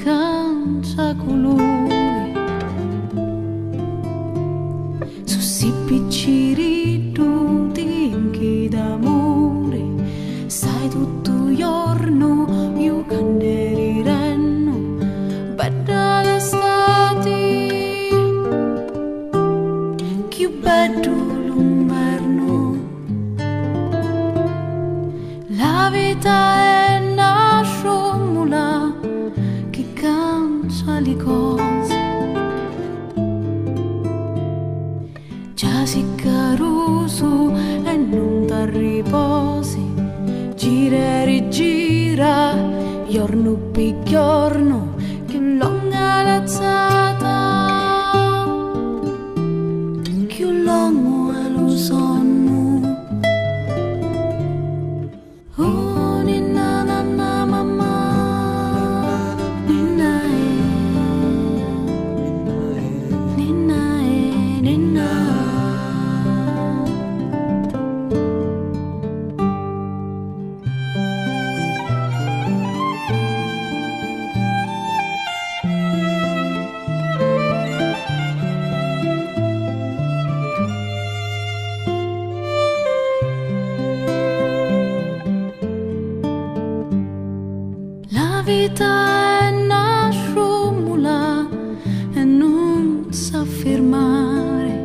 cangia colore su si picciri tutti inchi d'amore sai tutto giorno io canderirenno bella d'estate che bello l'inverno la vita è una sciomula che cangia le cose già si caruso e non t'arriposi gira e rigira giorno per giorno che lunga lazzata che lungo è lo sonno oh ninna nanna mamma ninna ninna ninna la vita è una sciomula e non sa fermare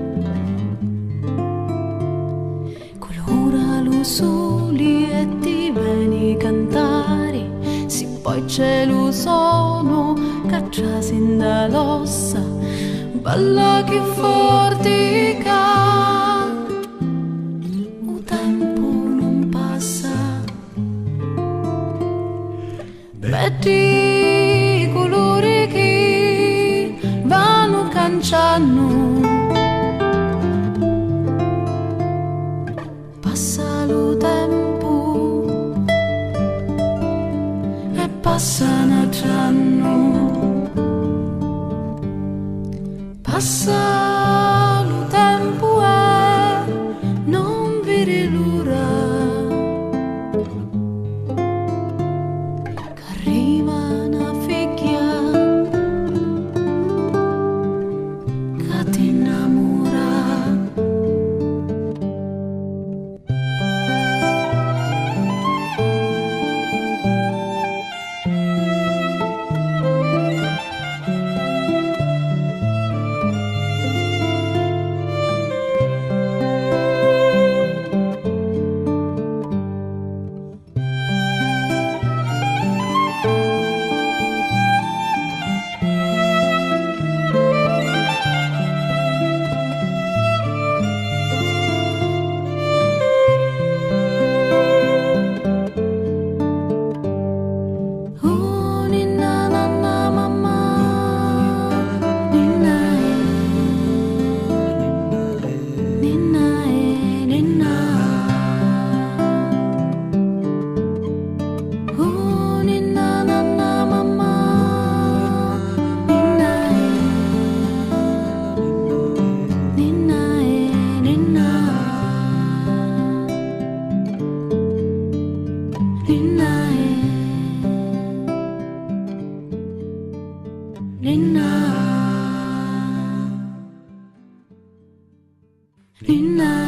colora lo soli e ti vieni cantare se poi c'è lo sono caccia sin dall'ossa balla che fortica il tempo non passa vedi colori che vanno canciando passa lo tempo e passa un anno passa lo tempo e non vedi l'ora arriva una figlia che ti innamora Ninna